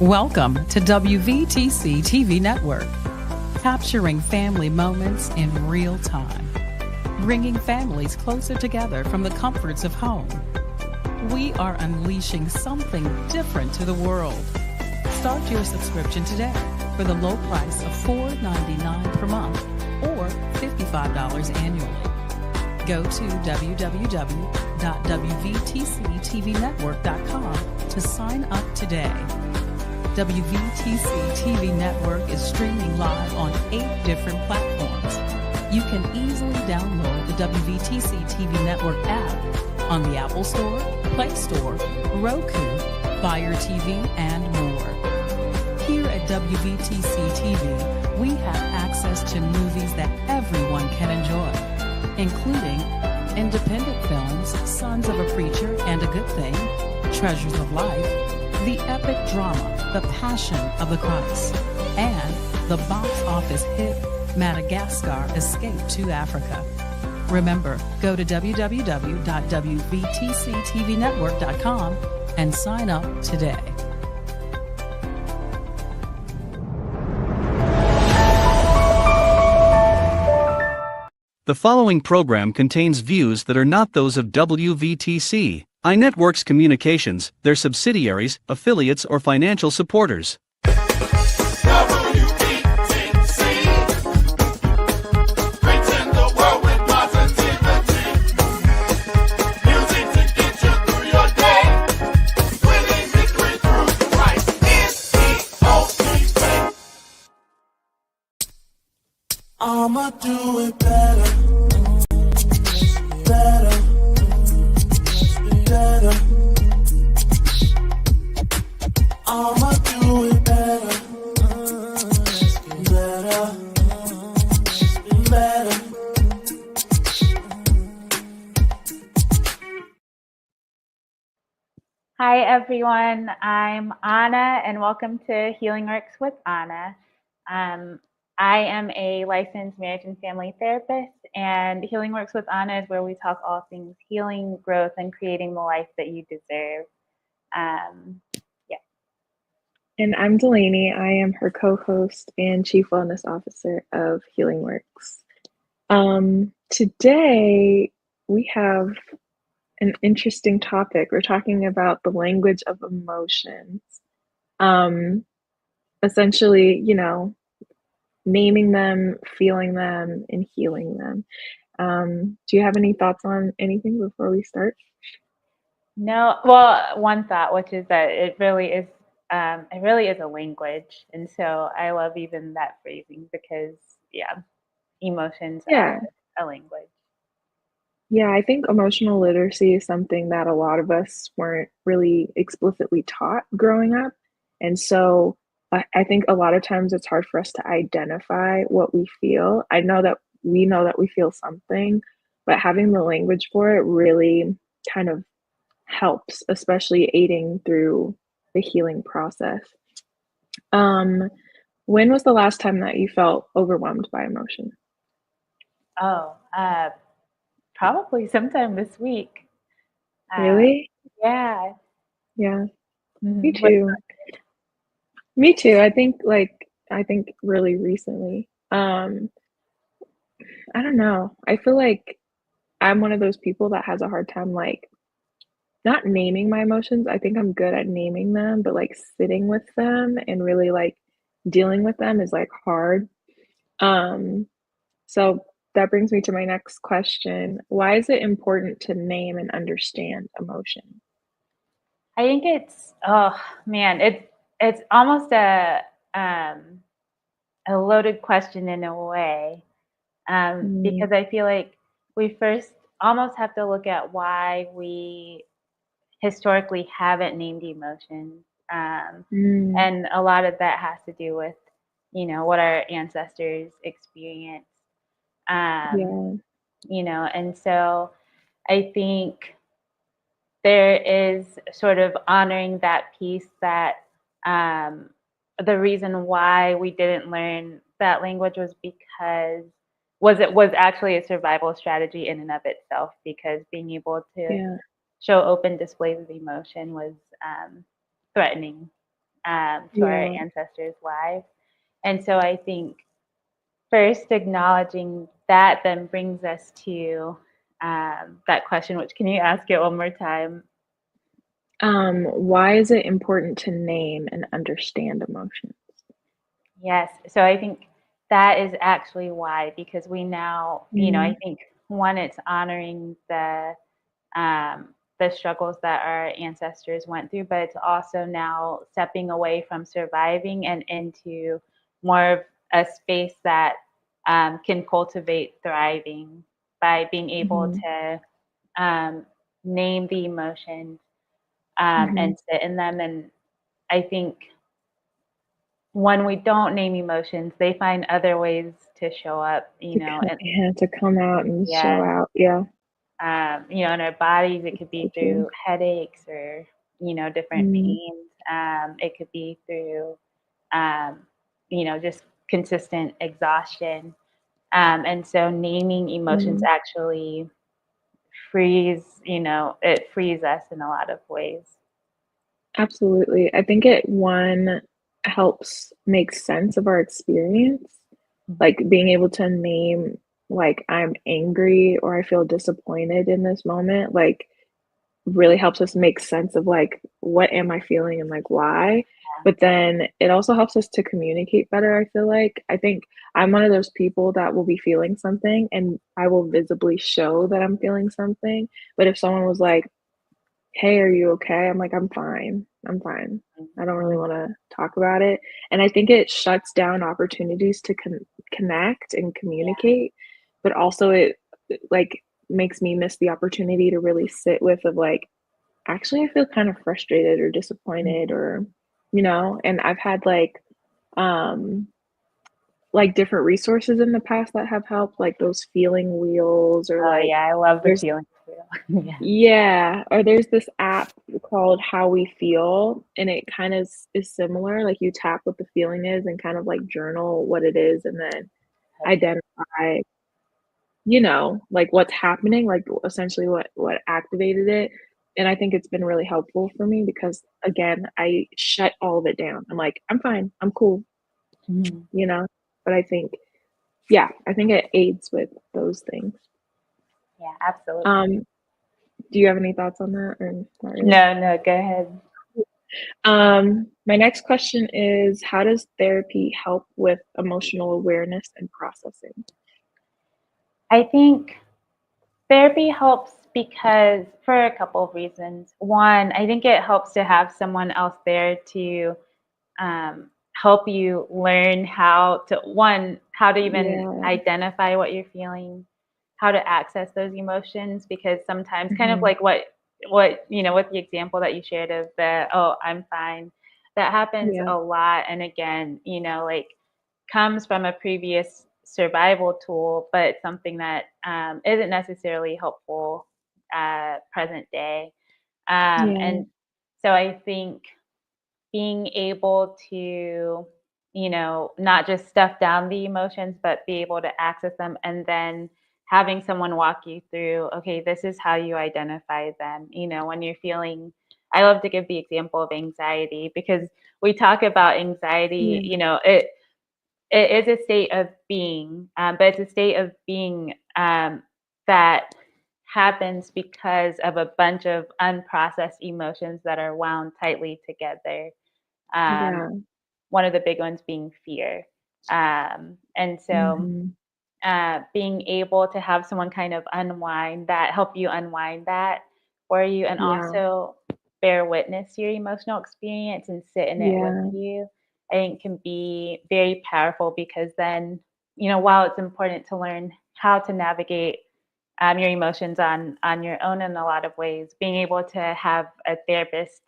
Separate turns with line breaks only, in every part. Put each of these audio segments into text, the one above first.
Welcome to WVTC TV Network, capturing family moments in real time, bringing families closer together from the comforts of home. We are unleashing something different to the world. Start your subscription today for the low price of $4.99 per month or $55 annually. Go to www.wvtctvnetwork.com to sign up today. WVTC TV Network is streaming live on 8 different platforms. You can easily download the WVTC TV Network app on the Apple Store, Play Store, Roku, Fire TV, and more. Here at WVTC TV, we have access to movies that everyone can enjoy, including independent films, Sons of a Preacher and a Good Thing, Treasures of Life, the epic drama, The Passion of the Christ, and the box office hit Madagascar Escape to Africa. Remember, go to www.wvtctvnetwork.com and sign up today.
The following program contains views that are not those of WVTC, iNetworks Communications, their subsidiaries, affiliates, or financial supporters.
I'ma do it better, better, better. I'ma do it better, better, better.
Hi everyone, I'm Anna and welcome to Healing Works with Anna. I am a licensed marriage and family therapist, and Healing Works with Anna is where we talk all things healing, growth, and creating the life that you deserve.
And I'm Delaney. I am her co-host and Chief Wellness Officer of Healing Works. Today, we have an interesting topic. We're talking about the language of emotions. Essentially, naming them, feeling them, and healing them. Do you have any thoughts on anything before we start?
No, well, one thought, which is that it really is a language, and so I love even that phrasing because, emotions are a language.
Yeah, I think emotional literacy is something that a lot of us weren't really explicitly taught growing up, and so I think a lot of times it's hard for us to identify what we feel. I know that we feel something, but having the language for it really kind of helps, especially aiding through the healing process. When was the last time that you felt overwhelmed by emotion?
Probably sometime this week.
Really?
Yeah.
Yeah.
Mm-hmm.
Me too. Me too. I think really recently. I don't know. I feel like I'm one of those people that has a hard time not naming my emotions. I think I'm good at naming them, but sitting with them and really dealing with them is hard. So that brings me to my next question. Why is it important to name and understand emotion?
I think it's it's almost a loaded question in a way, because I feel like we first almost have to look at why we historically haven't named emotions, and a lot of that has to do with what our ancestors experienced, and so I think there is sort of honoring that piece that the reason why we didn't learn that language was because it was actually a survival strategy in and of itself, because being able to show open displays of emotion was threatening to our
Yeah.
ancestors' lives. And so I think first acknowledging that then brings us to that question, which can you ask it one more time?
Why is it important to name and understand emotions?
Yes. So I think that is actually why, because we now, I
Mm,
think one, it's honoring the struggles that our ancestors went through, but it's also now stepping away from surviving and into more of a space that can cultivate thriving by being able
mhm,
to um, name the emotions
mhm.
and sit in them. And I think when we don't name emotions, they find other ways to show up, and
To come out and show
yes,
out. Yeah,
in our bodies, it
that's
could
so
be
true.
through headaches or, different
Mm,
pains. It could be through, um, just consistent exhaustion. And so naming emotions
mm.
actually it frees us in a lot of ways.
Absolutely. I think it one helps make sense of our experience, like being able to name like I'm angry or I feel disappointed in this moment, like really helps us make sense of like what am I feeling and like why. But then it also helps us to communicate better, I feel like. I think I'm one of those people that will be feeling something and I will visibly show that I'm feeling something. But if someone was like, "Hey, are you okay?" I'm like, "I'm fine. I'm fine. I don't really wanna talk about it." And I think it shuts down opportunities to connect and
Yeah.
communicate, but also it, like, makes me miss the opportunity to really sit with of, like, "Actually, I feel kind of frustrated or disappointed," or, and I've had, um, different resources in the past that have helped, like those feeling wheels or,
Oh,
like,
yeah. I love the
there's
feeling too. Yeah.
yeah, or there's this app called How We Feel, and it kind of is similar, like, you tap what the feeling is and kind of, like, journal what it is and then identify, like, what's happening, like, essentially what activated it, and I think it's been really helpful for me because, again, I shut all of it down. I'm like, "I'm fine, I'm cool,"
Mhm.
you know? But I think yeah, I think it aids with those things.
Yeah, absolutely.
Um, do you have any thoughts on that or not really?
No, no, go ahead.
My next question is, how does therapy help with emotional awareness and processing?
I think therapy helps because for a couple of reasons. One, I think it helps to have someone else there to help you learn how to even
Yeah.
identify what you're feeling, how to access those emotions, because sometimes kind of
Mhm.
like what with the example that you shared of the, oh, I'm fine, that happens
Yeah.
a lot. And again, like comes from a previous survival tool, but it's something that isn't necessarily helpful present day.
Yeah.
And so I think being able to, not just stuff down the emotions, but be able to access them, and then having someone walk you through, okay, this is how you identify them. When you're feeling, I love to give the example of anxiety because we talk about anxiety,
Yeah.
it is a state of being, but it's a state of being that happens because of a bunch of unprocessed emotions that are wound tightly together. Um,
Yeah.
one of the big ones being fear. And so
Mhm.
being able to have someone kind of help you unwind that for you, and
Yeah.
also bear witness to your emotional experience and sit in it with
Yeah.
you, I think can be very powerful because then, while it's important to learn how to navigate your emotions on your own in a lot of ways, being able to have a therapist,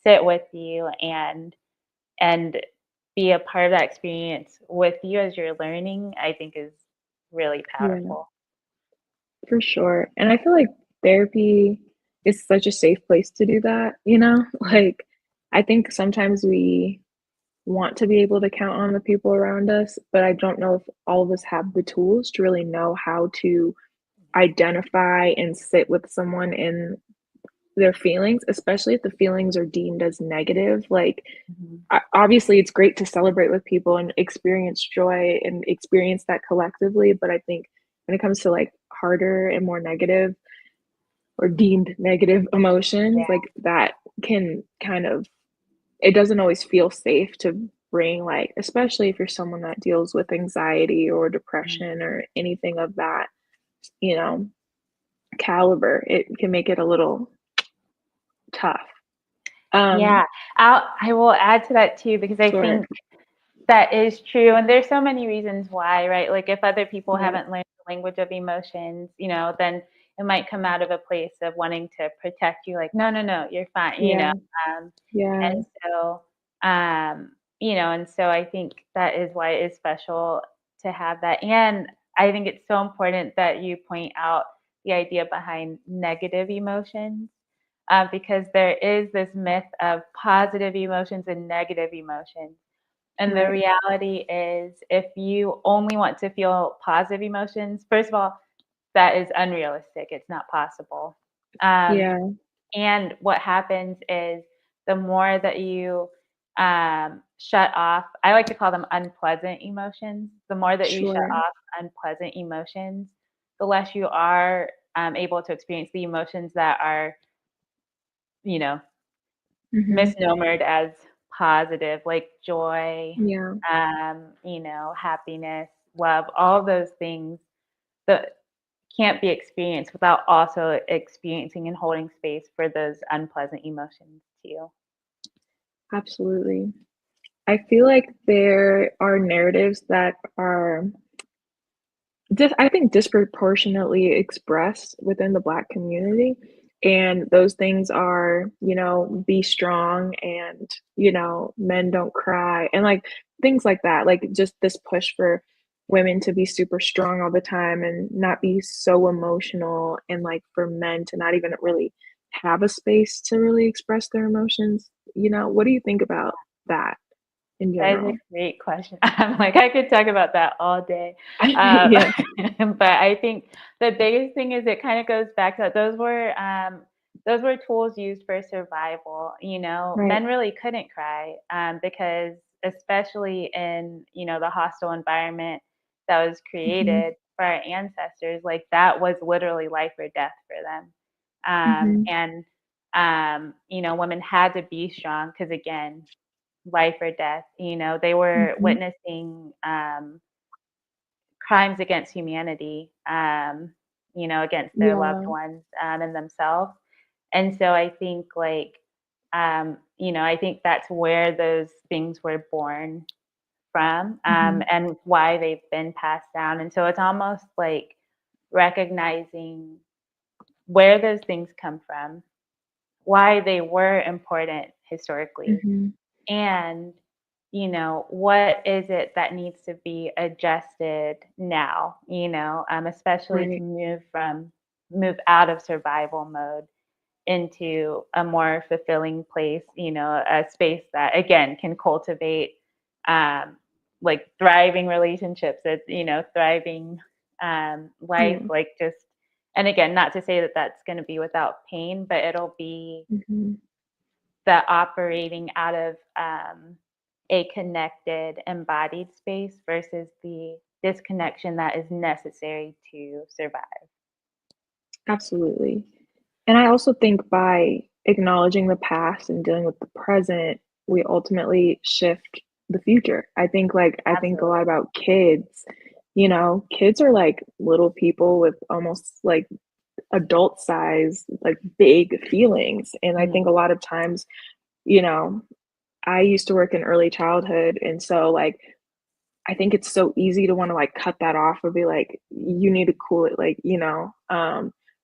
sit with you and be a part of that experience with you as you're learning, I think is really
Yeah.
powerful.
For sure. And I feel like therapy is such a safe place to do that, you know?
Mhm.
Like, I think sometimes we want to be able to count on the people around us, but I don't know if all of us have the tools to really know how to identify and sit with someone in their feelings, especially if the feelings are deemed as negative. Like,
Mhm.
obviously, it's great to celebrate with people and experience joy and experience that collectively. But I think when it comes to like harder and more negative or deemed negative emotions,
Yeah.
like that can kind of, it doesn't always feel safe to bring, like, especially if you're someone that deals with anxiety or
Mhm.
depression or anything of that, you know, caliber. It can make it a little tough.
Yeah,
Um,
I will add to that too because I
sure.
think that is true, and there's so many reasons why, right? Like, if other people
Yeah.
haven't learned the language of emotions, then it might come out of a place of wanting to protect you, like, "No, no, no, you're fine,"
Yeah.
Um,
Yeah.
and so, and so I think that is why it is special to have that, and I think it's so important that you point out the idea behind negative emotions, because there is this myth of positive emotions and negative emotions. And the
Right.
reality is, if you only want to feel positive emotions, first of all, that is unrealistic. It's not possible. Um,
Yeah.
and what happens is the more that you shut off, I like to call them unpleasant emotions. The more that you shut
Sure.
off unpleasant emotions, the less you are able to experience the emotions that are, you know,
Mhm.
misnomered as positive, like joy,
Yeah.
happiness, love, all those things that can't be experienced without also experiencing and holding space for those unpleasant emotions too.
Absolutely. I feel like there are narratives that are I think disproportionately expressed within the Black community, and those things are, be strong and, men don't cry, and, like, things like that, like, just this push for women to be super strong all the time and not be so emotional, and, like, for men to not even really have a space to really express their emotions, what do you think about that in
That is a
general?
great question. I'm like, I could talk about that all day.
Yeah.
But I think the biggest thing is it kind of goes back to those were tools used for survival.
Right.
Men really couldn't cry because especially in the hostile environment that was
Mhm.
created for our ancestors, like that was literally life or death for them.
Mhm.
And women had to be strong because again, life or death. They were
Mhm.
witnessing crimes against humanity, against their loved
Yeah.
ones and themselves. And so I think, I think that's where those things were born from
Mhm.
and why they've been passed down. And so it's almost like recognizing where those things come from, why they were important historically,
Mhm.
and what is it that needs to be adjusted now, especially to
Right.
move out of survival mode into a more fulfilling place, a space that again can cultivate um like thriving relationships, that thriving life,
Yeah.
like just, and again, not to say that that's going to be without pain, but it'll be
Mhm.
the operating out of a connected, embodied space versus the disconnection that is necessary to survive.
Absolutely. And I also think by acknowledging the past and dealing with the present, we ultimately shift the future. I think a lot
Absolutely.
about kids. Kids are like little people with almost like adult size, like big feelings. And I think
Mhm.
a lot of times, you know, I used to work in early childhood. And so, like, I think it's so easy to wanna, like, cut that off or be like, "You need to cool it," like,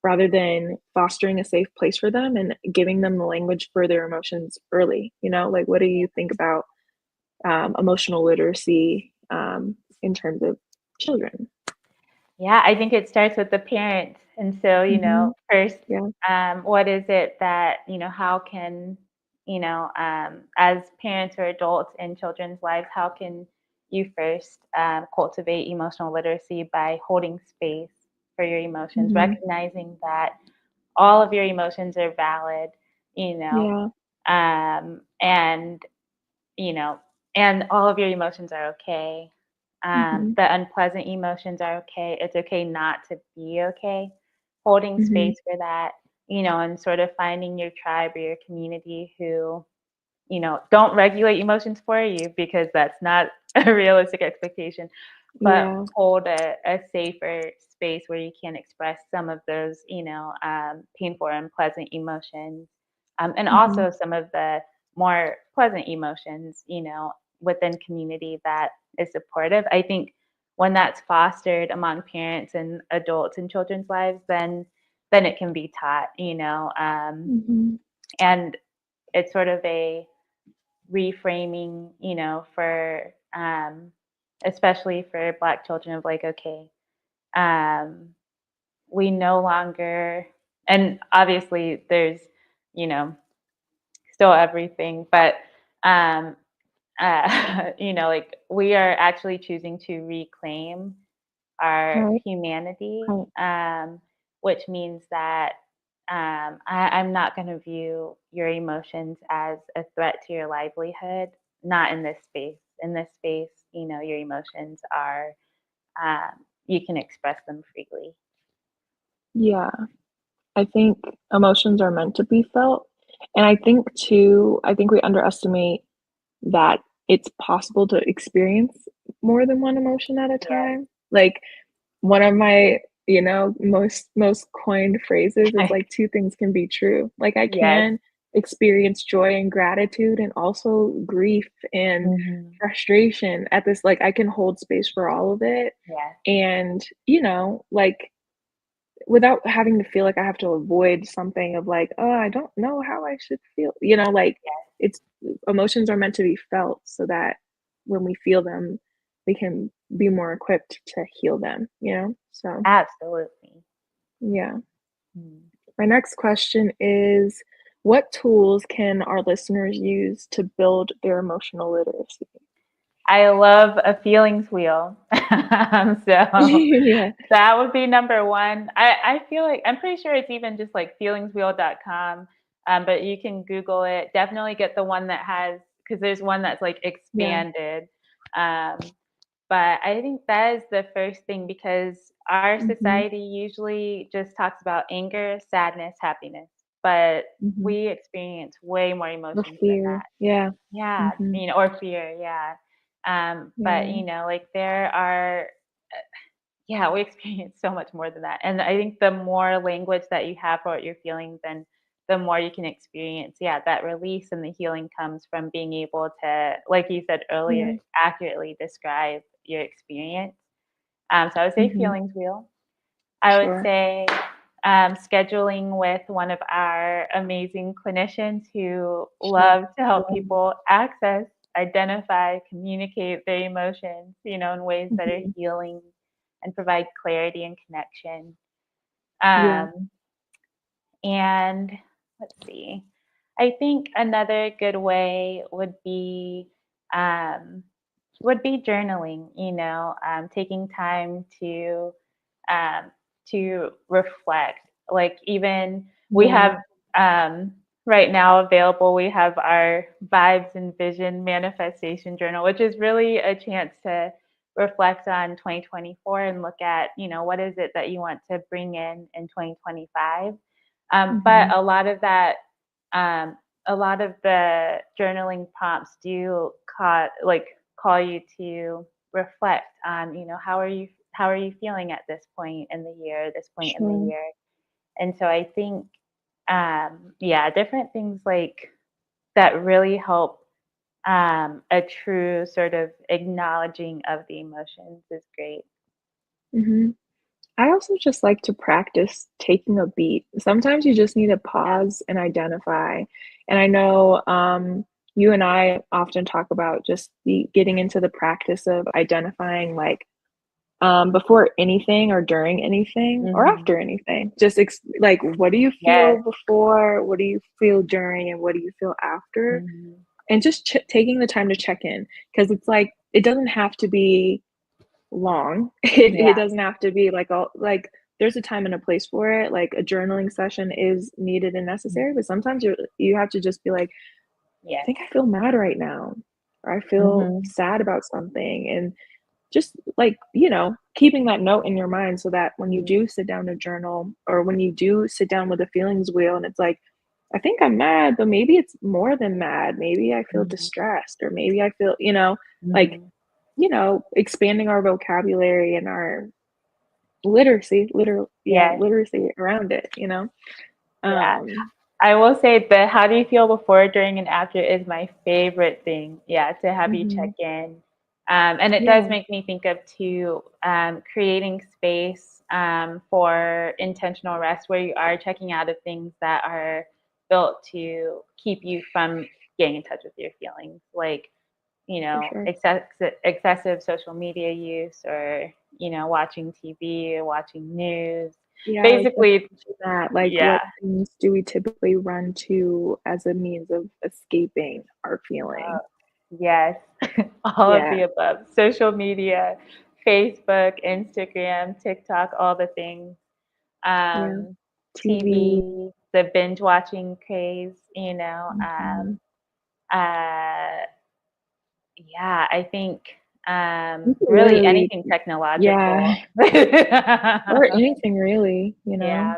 rather than fostering a safe place for them and giving them the language for their emotions early, Like, what do you think about, emotional literacy, in terms of children?
Yeah, I think it starts with the parents. And so,
Mhm.
first,
Yeah.
what is it that, how can, as parents or adults in children's lives, how can you first cultivate emotional literacy by holding space for your emotions,
Mhm.
recognizing that all of your emotions are valid, you know,
Yeah.
and you know, and all of your emotions are okay.
Mhm.
The unpleasant emotions are okay. It's okay not to be okay. Holding
Mhm.
space for that, and sort of finding your tribe or your community who, don't regulate emotions for you because that's not a realistic expectation, but
Yeah.
hold a safer space where you can express some of those, painful or unpleasant emotions. And
Mhm.
also some of the more pleasant emotions, within community that is supportive. I think when that's fostered among parents and adults in children's lives, then it can be taught,
Mhm.
and it's sort of a reframing, for especially for Black children of like, okay, um, we no longer, and obviously there's, you know, still everything, but um, like we are actually choosing to reclaim our
Right.
humanity,
Right.
which means that I'm not going to view your emotions as a threat to your livelihood, not in this space. In this space, your emotions are, you can express them freely.
Yeah. I think emotions are meant to be felt. And I think too, I think we underestimate that it's possible to experience more than one emotion at a
Yes.
time. Like one of my, most coined phrases is like two things can be true. Like I
Yes.
can experience joy and gratitude and also grief and
Hmm.
frustration at this, like I can hold space for all of it.
Yes.
And, like without having to feel like I have to avoid something of like, "Oh, I don't know how I should feel." Like
Yes.
it's emotions are meant to be felt so that when we feel them, we can be more equipped to heal them? So,
Absolutely.
yeah.
Mm.
My next question is, what tools can our listeners use to build their emotional literacy?
I love a feelings wheel. So
Yeah.
that would be number one. I feel like I'm pretty sure it's even just like feelingswheel.com, but you can Google it. Definitely get the one that has, because there's one that's like
Yeah.
expanded. Um, but I think that is the first thing because our
Mhm.
society usually just talks about anger, sadness, happiness, but
Mhm.
we experience way more
Or
emotions than
fear.
that.
Yeah.
Yeah,
Mhm.
or fear, yeah. But
Yeah.
like there are, yeah, we experience so much more than that. And I think the more language that you have for what you're feeling, then the more you can experience, yeah, that release and the healing comes from being able to, like you said earlier,
Yeah.
accurately describe your experience. So I would say
Mhm.
feelings wheel. I would
Sure.
say scheduling with one of our amazing clinicians who
Sure.
love to help people access, identify, communicate their emotions, in ways that are
Mhm.
healing and provide clarity and connection.
Yeah.
Um, and let's see, I think another good way um, would be journaling. Taking time um, to reflect. Like even we
Yeah.
have right now available, we have our vibes and vision manifestation journal, which is really a chance to reflect on 2024 and look at, what is it that you want to bring in 2025. But
Mhm.
um, a lot of the journaling prompts do call you to reflect on, how are you feeling at this point in the year, this point in the
Sure.
year. And so I think, yeah, different things like that really help, a true sort of acknowledging of the emotions is great.
Mhm. I also just like to practice taking a beat. Sometimes you just need to
Yeah.
pause and identify. And I know you and I often talk about just getting into the practice of identifying, like before anything or during anything or
Hmm.
after anything. Just like, what do you
Yes.
feel before? What do you feel during? And what do you feel after?
Hmm.
And just taking the time to check in because it's like it doesn't have to be long. It
Yeah.
doesn't have to be like all like there's a time and a place for it. Like a journaling session is needed and
Mhm.
necessary, but sometimes you have to just be like, I
Yes.
think I feel mad right now, or I feel
Mhm.
sad about something. And just like, keeping that note in your mind so that when you
Mhm.
do sit down to journal, or when you do sit down with a feelings wheel and it's like, I think I'm mad, but maybe it's more than mad. Maybe I feel
Mhm.
distressed, or maybe I feel, like,
Mhm.
expanding our vocabulary and our literacy,
Yes.
literacy around it,
Yeah.
Um,
I will say the how do you feel before, during, and after is my favorite thing. Yeah, to have you check
mhm.
in. And it does
Yeah,
make me think of too, creating space for intentional rest where you are checking out of things that are built to keep you from getting in touch with your feelings, like,
for sure.
excessive social media use, or, watching TV or watching news.
Yeah, I was gonna
Basically,
mention that. Like,
yeah.
what things do we typically run to as a means of escaping our
Oh,
feelings?
yes, all of
Yeah,
the above. Social media, Facebook, Instagram, TikTok, all the things.
yeah.
Um,
TV.
TV, the binge watching craze,
Mhm.
uh, yeah, I think
You can
really
literally,
anything
yeah,
technological.
or anything really,
Yeah.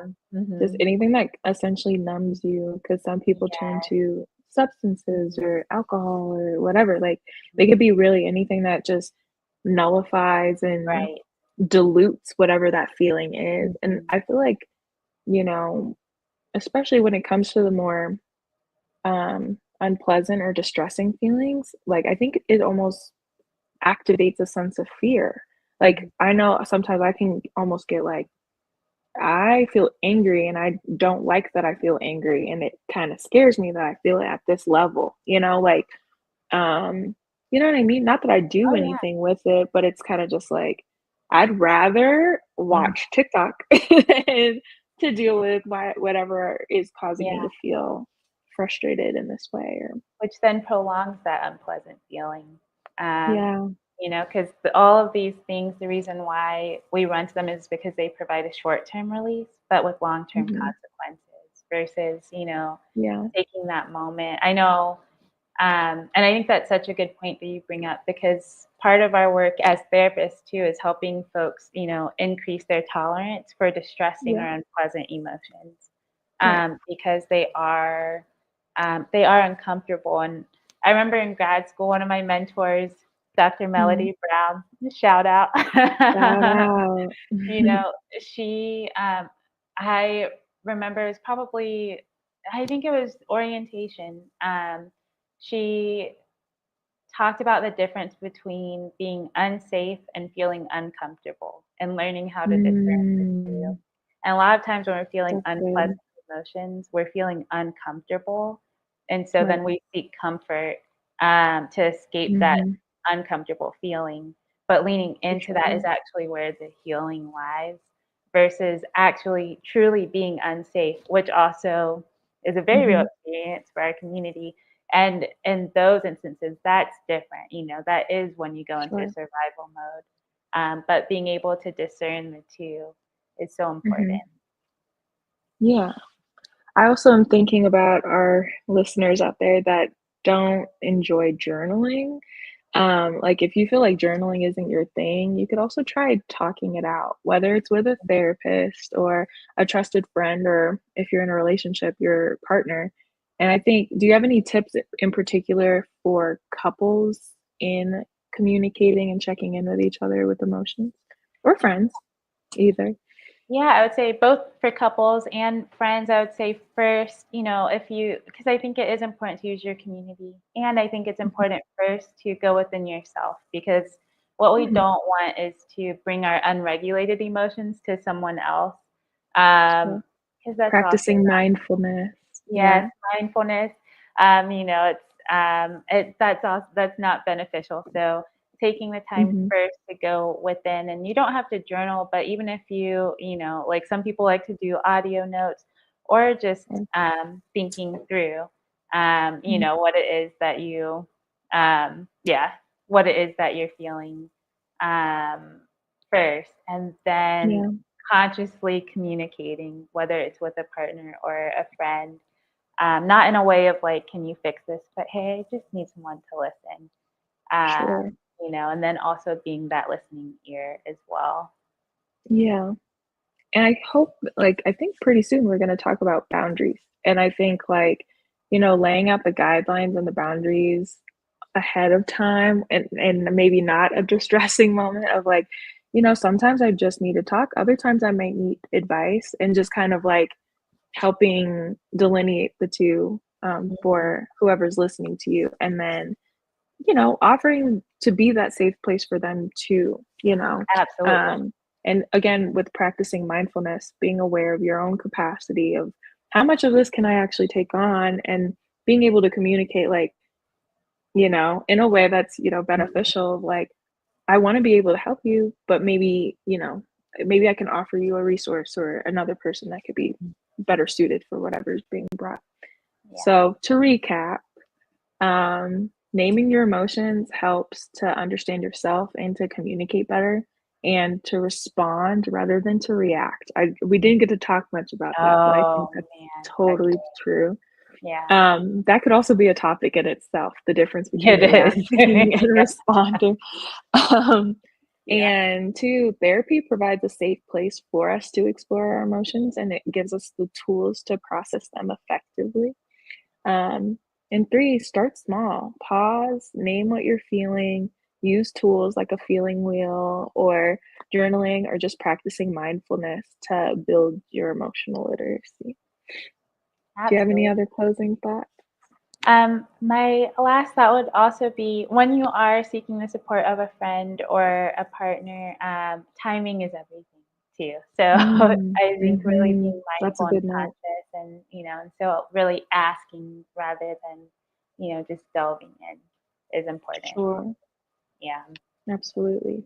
just
Hmm.
anything that essentially numbs you. Because some people turn
Yeah.
to substances
Hmm.
or alcohol or whatever. Like, they could be really anything that just nullifies and
Right.
dilutes whatever that feeling is. And
Hmm.
I feel like, you know, especially when it comes to the more unpleasant or distressing feelings, like, I think it almost activates a sense of fear. Like,
Hmm.
I know sometimes I can almost get like, I feel angry and I don't like that I feel angry, and it kind of scares me that I feel it at this level, like, um, you know what I mean? Not that I do
Oh yeah.
anything with it, but it's kind of just like, I'd rather
Mhm.
watch TikTok than to deal with whatever is causing me
Yeah.
to feel frustrated in this way. Or
Which then prolongs that unpleasant feeling. Um,
yeah,
because all of these things, the reason why we run to them is because they provide a short-term release, but with long-term
hmm,
consequences versus,
yeah,
taking that moment. I know, and I think that's such a good point that you bring up because part of our work as therapists too is helping folks, increase their tolerance for distressing
yeah,
or unpleasant emotions,
right.
because they are uncomfortable. And I remember in grad school, one of my mentors, Dr.
Mhm.
Melody Brown, shout out.
Shout out.
you know, she, I remember it was probably, I think it was orientation. She talked about the difference between being unsafe and feeling uncomfortable and learning how to discern the two.
Mm,
And a lot of times when we're feeling
that's
unpleasant
good.
emotions, we're feeling uncomfortable. And so
Right.
then we seek comfort to escape that
Mhm.
uncomfortable feeling. But leaning
For
into that is
sure.
actually where the healing lies versus actually truly being unsafe, which also is a very real
Mhm.
experience for our community. And in those instances, that's different. That is when you go into
Sure.
survival mode. But being able to discern the two is so
Mhm.
important.
Yeah. I also am thinking about our listeners out there that don't enjoy journaling. Like, if you feel like journaling isn't your thing, you could also try talking it out, whether it's with a therapist or a trusted friend, or if you're in a relationship, your partner. And I think, do you have any tips in particular for couples in communicating and checking in with each other with emotions? Or friends, either.
Yeah, I would say both for couples and friends. I would say first, if you, because I think it is important to use your community. And I think it's
Mhm.
important first to go within yourself because what we
Mhm.
don't want is to bring our unregulated emotions to someone else.
Sure.
Because that's also
Practicing mindfulness.
yes,
Yeah.
mindfulness. It's that's not beneficial. So taking the time
Mhm.
first to go within, and you don't have to journal, but even if like some people like to do audio notes or just
Sure.
thinking through,
Mhm.
what it is that yeah, what it is that you're feeling um, first, and then
Yeah.
consciously communicating, whether it's with a partner or a friend, not in a way of like, can you fix this? But hey, I just need someone to listen.
Sure.
And then also being that listening ear as well.
Yeah. And I hope, like, I think pretty soon we're going to talk about boundaries. And I think, like, laying out the guidelines and the boundaries ahead of time, and maybe not a distressing moment of like, sometimes I just need to talk. Other times I might need advice, and just kind of like helping delineate the two for whoever's listening to you. And then, offering to be that safe place for them too,
Absolutely.
and again, with practicing mindfulness, being aware of your own capacity of how much of this can I actually take on, and being able to communicate, like, in a way that's, beneficial. Like, I want to be able to help you, but maybe I can offer you a resource or another person that could be better suited for whatever's being brought.
Yeah.
So to recap, naming your emotions helps to understand yourself and to communicate better and to respond rather than to react. We didn't get to talk much about that, but I think
Oh
that's
man,
totally true.
yeah,
That could also be a topic in itself, the difference between
it is.
reacting and
Yeah.
responding. Um,
Yeah.
and two, therapy provides a safe place for us to explore our emotions, and it gives us the tools to process them effectively. Um, and three, start small. Pause, name what you're feeling, use tools like a feeling wheel or journaling or just practicing mindfulness to build your emotional literacy. Do you have any
Absolutely.
other closing thoughts?
My last thought would also be when you are seeking the support of a friend or a partner, timing is everything too. So I think really being
That's a
mindful and
good note.
conscious and so really asking rather than, just delving in is important.
Sure,
Yeah.
absolutely.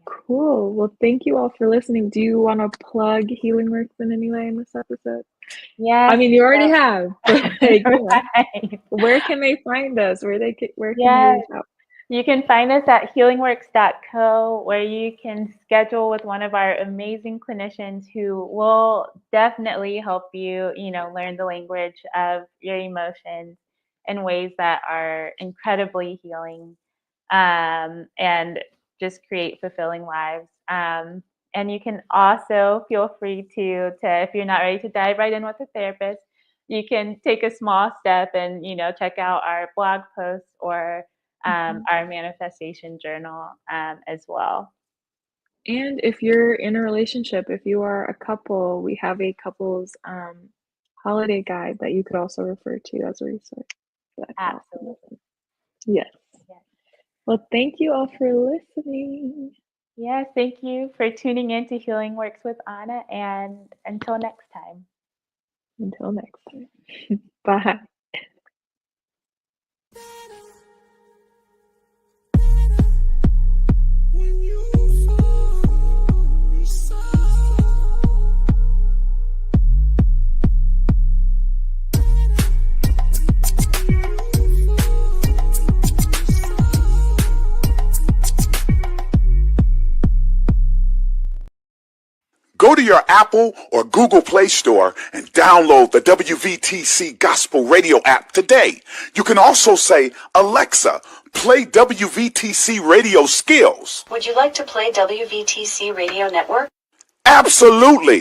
Cool. Well, thank you all for listening. Do you want to plug Healing Works in any way in this episode? I
Yes.
mean, you already have, but like,
Right.
where can they find us? Where can you
Yes.
reach out?
You can find us at healingworks.co, where you can schedule with one of our amazing clinicians who will definitely help you, learn the language of your emotions in ways that are incredibly healing, and just create fulfilling lives. And you can also feel free to, if you're not ready to dive right in with a therapist, you can take a small step and, check out our blog posts or our manifestation journal as well.
And if you're in a relationship, if you are a couple, we have a couples holiday guide that you could also refer to as a resource for that couple.
Absolutely.
Yes.
Yes.
Well, thank you all for listening.
Yes, thank you for tuning in to Healing Works with Anna, and until next time.
Until next time. Bye.
When you fall, so go to your Apple or Google Play Store and download the WVTC Gospel Radio app today. You can also say, Alexa, play WVTC Radio Skills.
Would you like to play WVTC Radio Network?
Absolutely.